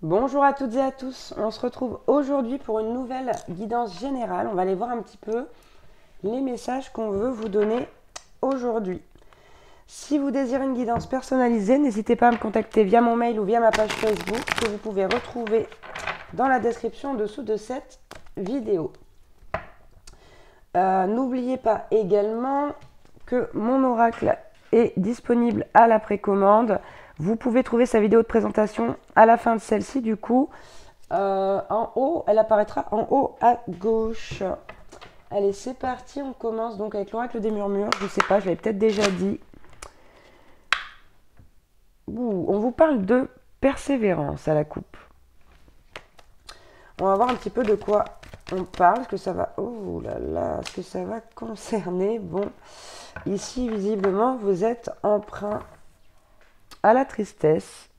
Bonjour à toutes et à tous, on se retrouve aujourd'hui pour une nouvelle guidance générale. On va aller voir un petit peu les messages qu'on veut vous donner aujourd'hui. Si vous désirez une guidance personnalisée, n'hésitez pas à me contacter via mon mail ou via ma page Facebook que vous pouvez retrouver dans la description en dessous de cette vidéo. N'oubliez pas également que mon oracle est disponible à la précommande. Vous pouvez trouver sa vidéo de présentation à la fin de celle-ci, du coup, en haut, elle apparaîtra en haut à gauche. Allez, c'est parti, on commence donc avec l'oracle des murmures. Je ne sais pas, je l'avais peut-être déjà dit. On vous parle de persévérance à la coupe. On va voir un petit peu de quoi on parle, est-ce que ça va, oh là là, est-ce que ça va concerner, bon, ici visiblement vous êtes emprunt à la tristesse,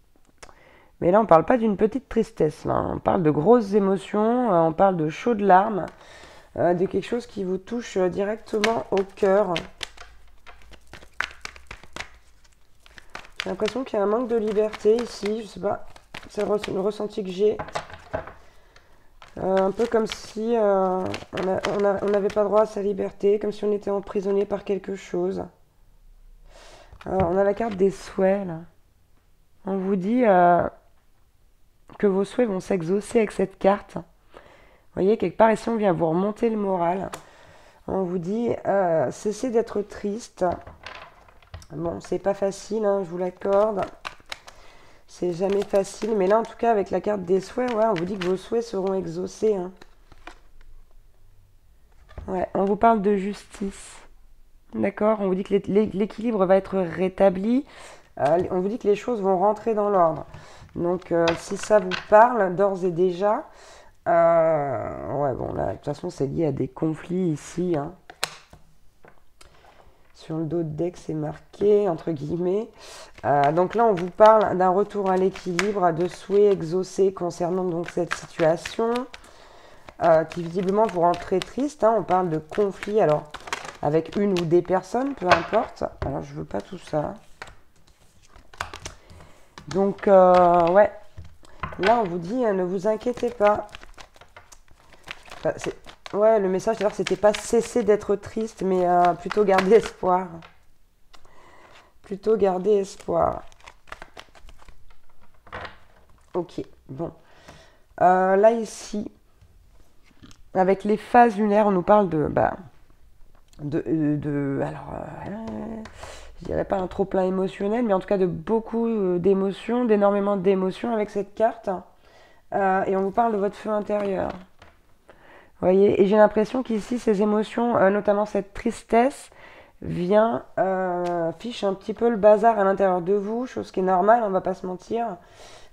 mais là on parle pas d'une petite tristesse, là. On parle de grosses émotions, on parle de chaudes larmes, de quelque chose qui vous touche directement au cœur. J'ai l'impression qu'il y a un manque de liberté ici, je sais pas, c'est le ressenti que j'ai. Un peu comme si on n'avait pas droit à sa liberté, comme si on était emprisonné par quelque chose. On a la carte des souhaits, là. On vous dit que vos souhaits vont s'exaucer avec cette carte. Vous voyez, quelque part ici, on vient vous remonter le moral. On vous dit, cessez d'être triste. Bon, c'est pas facile, hein, je vous l'accorde. C'est jamais facile, mais là, en tout cas, avec la carte des souhaits, ouais, on vous dit que vos souhaits seront exaucés. Hein. Ouais, on vous parle de justice. D'accord? On vous dit que l'équilibre va être rétabli. On vous dit que les choses vont rentrer dans l'ordre. Donc, si ça vous parle d'ores et déjà, ouais, bon, là, de toute façon, c'est lié à des conflits ici. Hein. Sur le dos de deck, c'est marqué, entre guillemets. Donc là, on vous parle d'un retour à l'équilibre, de souhaits exaucés concernant donc cette situation, qui visiblement vous rend très triste. Hein. On parle de conflit, alors, avec une ou des personnes, peu importe. Alors, je veux pas tout ça. Donc, ouais. Là, on vous dit, ne vous inquiétez pas. Enfin, ouais, le message, d'ailleurs, c'était pas cesser d'être triste, mais plutôt garder espoir. Plutôt garder espoir. Ok, bon. Là, ici, avec les phases lunaires, on nous parle de... je dirais pas un trop-plein émotionnel, mais en tout cas de beaucoup d'émotions, d'énormément d'émotions avec cette carte. Et on vous parle de votre feu intérieur. Vous voyez, et j'ai l'impression qu'ici, ces émotions, notamment cette tristesse, vient fiche un petit peu le bazar à l'intérieur de vous, chose qui est normale, on va pas se mentir.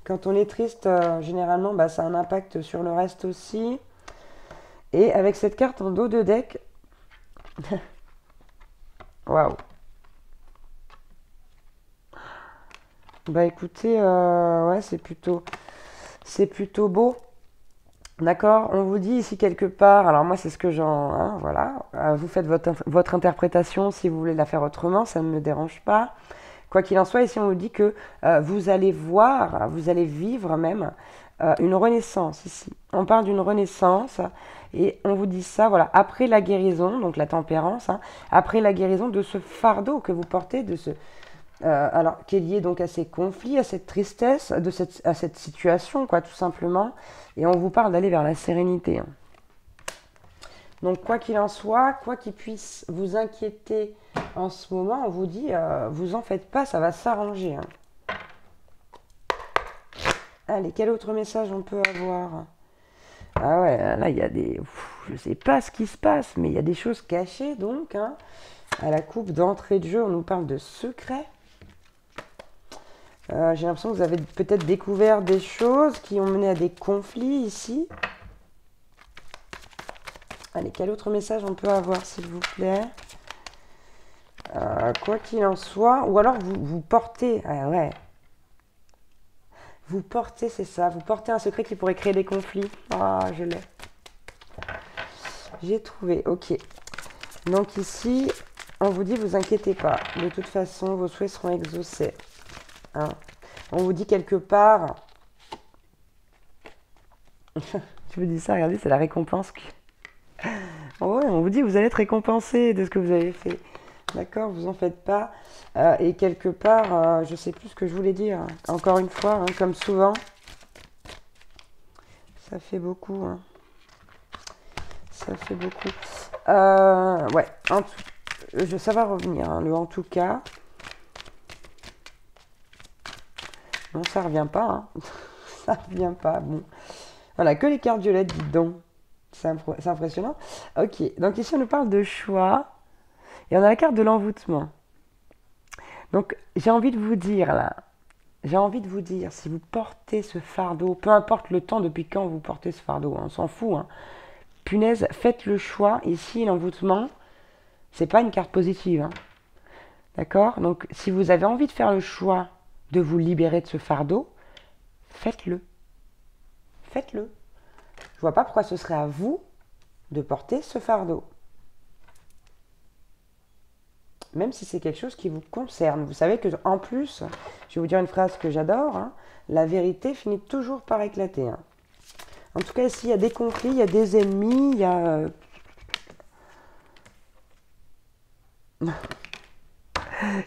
Quand on est triste, généralement, ça a un impact sur le reste aussi. Et avec cette carte en dos de deck, waouh. Bah écoutez, ouais, c'est plutôt beau. D'accord, on vous dit ici quelque part, alors moi c'est ce que hein, voilà, vous faites votre interprétation si vous voulez la faire autrement, ça ne me dérange pas. Quoi qu'il en soit, ici on vous dit que vous allez voir, vous allez vivre même une renaissance ici. On parle d'une renaissance et on vous dit ça, voilà, après la guérison, donc la tempérance, hein, après la guérison de ce fardeau que vous portez, de ce... alors, qui est lié donc à ces conflits, à cette tristesse, à cette situation, quoi, tout simplement. Et on vous parle d'aller vers la sérénité. Hein. Donc, quoi qu'il en soit, quoi qu'il puisse vous inquiéter en ce moment, on vous dit, vous en faites pas, ça va s'arranger. Hein. Allez, quel autre message on peut avoir? Ah ouais, là, il y a des... je sais pas ce qui se passe, mais il y a des choses cachées, donc. Hein. À la coupe d'entrée de jeu, on nous parle de secrets. J'ai l'impression que vous avez peut-être découvert des choses qui ont mené à des conflits ici. Allez, quel autre message on peut avoir, s'il vous plaît? Quoi qu'il en soit, ou alors vous portez... Ah ouais. Vous portez, c'est ça, vous portez un secret qui pourrait créer des conflits. Ah, je l'ai. J'ai trouvé, ok. Donc ici, on vous dit, vous inquiétez pas. De toute façon, vos souhaits seront exaucés. Hein. On vous dit quelque part, Je vous dis ça, regardez, c'est la récompense. Ouais, on vous dit, vous allez être récompensé de ce que vous avez fait. D'accord, vous en faites pas. Et quelque part, je sais plus ce que je voulais dire. Encore une fois, hein, comme souvent, ça fait beaucoup. Hein. Ça fait beaucoup. Ouais, ça va revenir. Hein, le en tout cas. Non, ça revient pas. Hein. Ça revient pas. Bon. Voilà, que les cartes violettes, dites donc. C'est impressionnant. Ok, donc ici on nous parle de choix. Et on a la carte de l'envoûtement. Donc j'ai envie de vous dire là. J'ai envie de vous dire, si vous portez ce fardeau, peu importe le temps depuis quand vous portez ce fardeau, on s'en fout. Hein. Punaise, faites le choix. Ici, l'envoûtement, c'est pas une carte positive. Hein. D'accord? Donc si vous avez envie de faire le choix de vous libérer de ce fardeau, faites-le. Faites-le. Je vois pas pourquoi ce serait à vous de porter ce fardeau. Même si c'est quelque chose qui vous concerne. Vous savez que en plus, je vais vous dire une phrase que j'adore, hein, la vérité finit toujours par éclater. Hein. En tout cas, ici, il y a des conflits, il y a des ennemis, il y a... il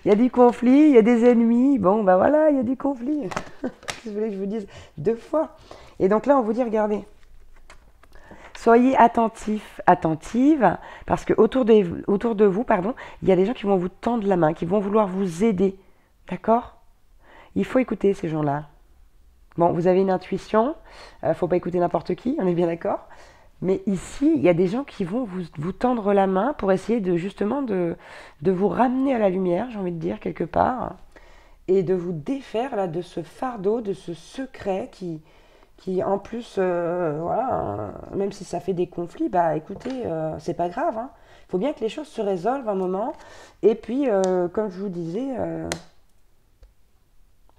y a du conflit, il y a des ennemis. Bon, ben voilà, il y a du conflit. Qu'est-ce que vous voulez que je vous dise 2 fois? Et donc là, on vous dit, regardez, soyez attentifs, attentives, parce que autour de vous, pardon, il y a des gens qui vont vous tendre la main, qui vont vouloir vous aider. D'accord? Il faut écouter ces gens-là. Bon, vous avez une intuition, faut pas écouter n'importe qui, on est bien d'accord. Mais ici, il y a des gens qui vont vous tendre la main pour essayer de justement de vous ramener à la lumière, j'ai envie de dire, quelque part, et de vous défaire là de ce fardeau, de ce secret qui en plus, voilà, même si ça fait des conflits, bah écoutez, c'est pas grave. Hein. Il faut bien que les choses se résolvent un moment. Et puis, comme je vous disais,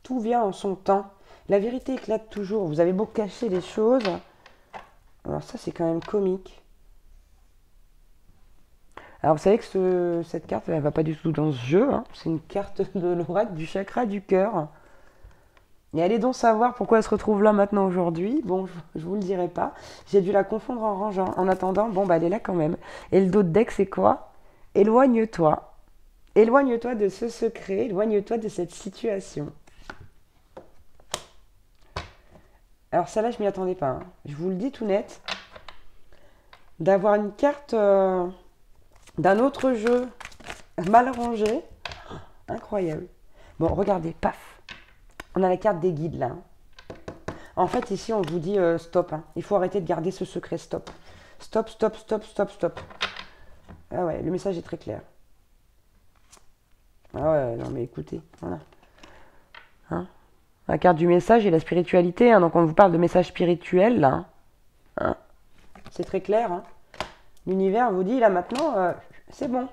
tout vient en son temps. La vérité éclate toujours. Vous avez beau cacher les choses. Alors ça, c'est quand même comique. Alors vous savez que cette carte, elle ne va pas du tout dans ce jeu. Hein. C'est une carte de l'oracle du chakra du cœur. Et allez donc savoir pourquoi elle se retrouve là maintenant aujourd'hui. Bon, je vous le dirai pas. J'ai dû la confondre en rangeant. En attendant, bon, bah elle est là quand même. Et le dos de deck, c'est quoi? Éloigne-toi. Éloigne-toi de ce secret. Éloigne-toi de cette situation. Alors celle-là, je m'y attendais pas. Hein. Je vous le dis tout net. D'avoir une carte d'un autre jeu mal rangée. Incroyable. Bon, regardez, paf. On a la carte des guides là. En fait, ici, on vous dit stop. Hein. Il faut arrêter de garder ce secret. Stop. Stop, stop, stop, stop, stop. Ah ouais, le message est très clair. Ah ouais, non mais écoutez, voilà. Hein, la carte du message et la spiritualité. Hein, donc on vous parle de message spirituel là. Hein, c'est très clair. Hein. L'univers vous dit là maintenant, c'est bon.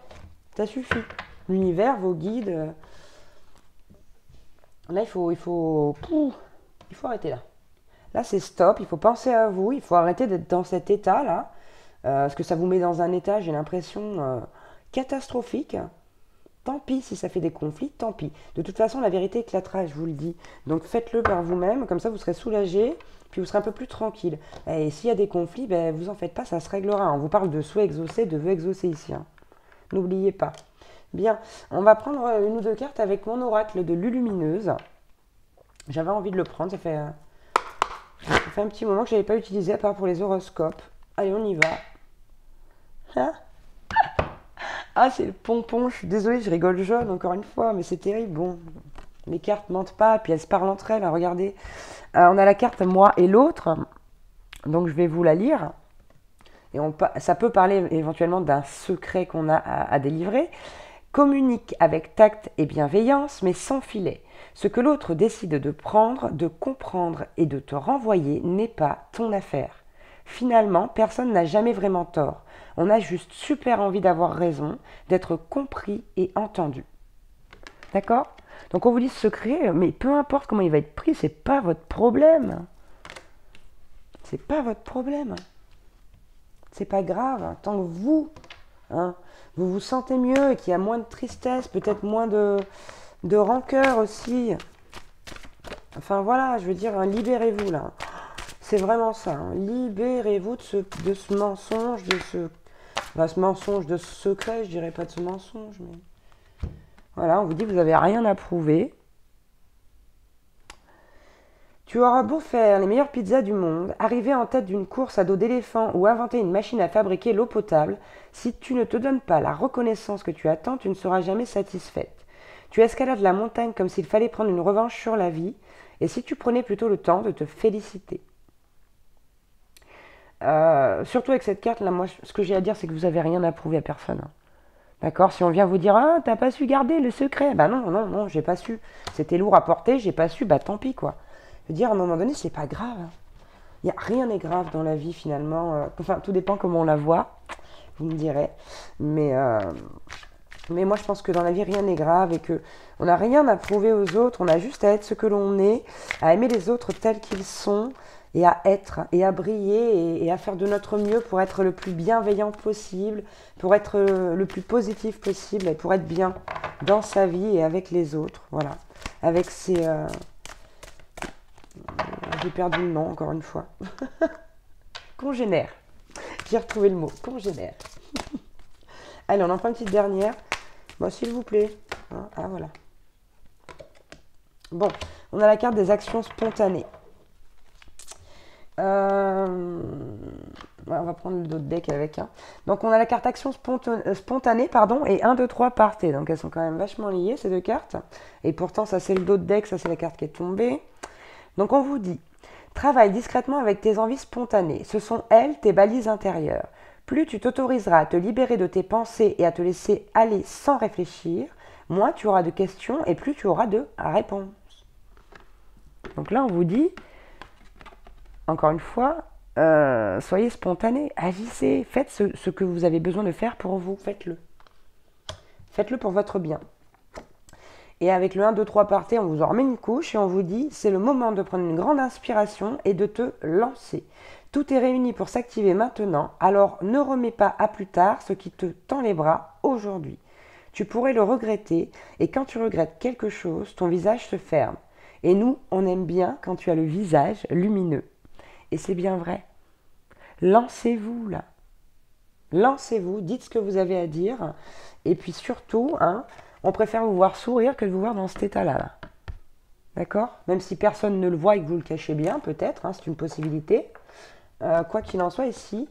Ça suffit. L'univers, vos guides... Là, il faut arrêter là. Là, c'est stop. Il faut penser à vous. Il faut arrêter d'être dans cet état-là. Parce que ça vous met dans un état, j'ai l'impression, catastrophique. Tant pis si ça fait des conflits, tant pis. De toute façon, la vérité éclatera, je vous le dis. Donc, faites-le par vous-même. Comme ça, vous serez soulagé. Puis, vous serez un peu plus tranquille. Et s'il y a des conflits, ben, vous en faites pas, ça se réglera. On vous parle de souhait exaucé, de vœux exaucés ici. Hein. N'oubliez pas. Bien, on va prendre une ou deux cartes avec mon oracle de Lulumineuse. J'avais envie de le prendre, ça fait un petit moment que je n'avais pas utilisé à part pour les horoscopes. Allez, on y va. Hein? Ah, c'est le pompon, je suis désolée, je rigole jaune encore une fois, mais c'est terrible. Bon, les cartes mentent pas, puis elles se parlent entre elles, hein, regardez. On a la carte moi et l'autre, donc je vais vous la lire. Et ça peut parler éventuellement d'un secret qu'on a à délivrer. Communique avec tact et bienveillance, mais sans filet. Ce que l'autre décide de prendre, de comprendre et de te renvoyer n'est pas ton affaire. Finalement, personne n'a jamais vraiment tort. On a juste super envie d'avoir raison, d'être compris et entendu. D'accord? Donc on vous dit ce secret, mais peu importe comment il va être pris, c'est pas votre problème. C'est pas votre problème. C'est pas grave, hein, tant que vous... Hein, vous vous sentez mieux et qu'il y a moins de tristesse, peut-être moins de rancœur aussi. Enfin voilà, je veux dire, libérez-vous là. C'est vraiment ça, hein. Libérez-vous de ce mensonge, enfin, ce mensonge, de ce secret, je dirais pas de ce mensonge, mais voilà, on vous dit que vous n'avez rien à prouver. Tu auras beau faire les meilleures pizzas du monde, arriver en tête d'une course à dos d'éléphant ou inventer une machine à fabriquer l'eau potable, si tu ne te donnes pas la reconnaissance que tu attends, tu ne seras jamais satisfaite. Tu escalades la montagne comme s'il fallait prendre une revanche sur la vie, et si tu prenais plutôt le temps de te féliciter. Surtout avec cette carte, là, moi, ce que j'ai à dire, c'est que vous n'avez rien à prouver à personne, hein. D'accord? Si on vient vous dire, ah, t'as pas su garder le secret, bah non, non, non, j'ai pas su. C'était lourd à porter, j'ai pas su, bah tant pis, quoi. Je veux dire, à un moment donné, c'est pas grave, hein. Rien n'est grave dans la vie, finalement. Enfin, tout dépend comment on la voit, vous me direz. Mais, euh, mais moi, je pense que dans la vie, rien n'est grave et que on n'a rien à prouver aux autres. On a juste à être ce que l'on est, à aimer les autres tels qu'ils sont et à être et à briller et à faire de notre mieux pour être le plus bienveillant possible, pour être le plus positif possible et pour être bien dans sa vie et avec les autres. Voilà. Avec ses... J'ai perdu le nom encore une fois. Congénère. J'ai retrouvé le mot. Congénère. Allez, on en prend une petite dernière. Bon, s'il vous plaît. Hein, ah, voilà. Bon, on a la carte des actions spontanées. Ouais, on va prendre le dos de deck avec. Hein. Donc, on a la carte action spontanée, pardon, et 1, 2, 3 partez. Donc, elles sont quand même vachement liées, ces deux cartes. Et pourtant, ça, c'est le dos de deck, ça, c'est la carte qui est tombée. Donc, on vous dit, travaille discrètement avec tes envies spontanées. Ce sont elles, tes balises intérieures. Plus tu t'autoriseras à te libérer de tes pensées et à te laisser aller sans réfléchir, moins tu auras de questions et plus tu auras de réponses. Donc là, on vous dit, encore une fois, soyez spontané, agissez, faites ce que vous avez besoin de faire pour vous, faites-le. Faites-le pour votre bien. Et avec le 1, 2, 3 partez, on vous en remet une couche et on vous dit, c'est le moment de prendre une grande inspiration et de te lancer. Tout est réuni pour s'activer maintenant, alors ne remets pas à plus tard ce qui te tend les bras aujourd'hui. Tu pourrais le regretter et quand tu regrettes quelque chose, ton visage se ferme. Et nous, on aime bien quand tu as le visage lumineux. Et c'est bien vrai. Lancez-vous là. Lancez-vous, dites ce que vous avez à dire. Et puis surtout, hein, on préfère vous voir sourire que de vous voir dans cet état-là. Là. D'accord? Même si personne ne le voit et que vous le cachez bien, peut-être, hein, c'est une possibilité. Quoi qu'il en soit, ici,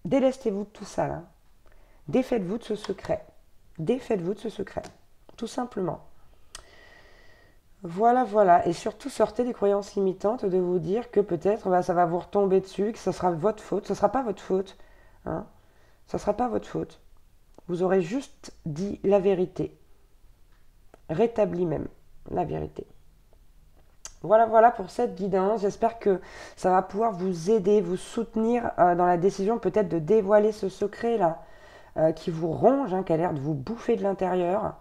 délestez-vous de tout ça là. Défaites-vous de ce secret. Défaites-vous de ce secret. Tout simplement. Voilà, voilà. Et surtout, sortez des croyances limitantes de vous dire que peut-être ça va vous retomber dessus, que ce sera votre faute. Ce ne sera pas votre faute. Hein. Ce ne sera pas votre faute. Vous aurez juste dit la vérité. Rétabli même la vérité. Voilà, voilà pour cette guidance. J'espère que ça va pouvoir vous aider, vous soutenir dans la décision peut-être de dévoiler ce secret-là qui vous ronge, hein, qui a l'air de vous bouffer de l'intérieur.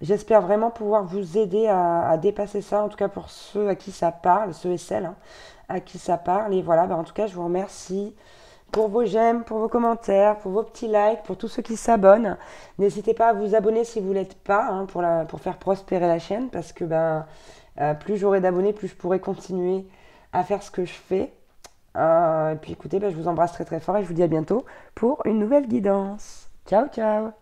J'espère vraiment pouvoir vous aider à dépasser ça, en tout cas pour ceux à qui ça parle, ceux et celles hein, à qui ça parle. Et voilà, en tout cas, je vous remercie pour vos j'aime, pour vos commentaires, pour vos petits likes, pour tous ceux qui s'abonnent. N'hésitez pas à vous abonner si vous ne l'êtes pas, hein, pour faire prospérer la chaîne, parce que plus j'aurai d'abonnés, plus je pourrai continuer à faire ce que je fais. Et puis écoutez, je vous embrasse très très fort et je vous dis à bientôt pour une nouvelle guidance. Ciao, ciao!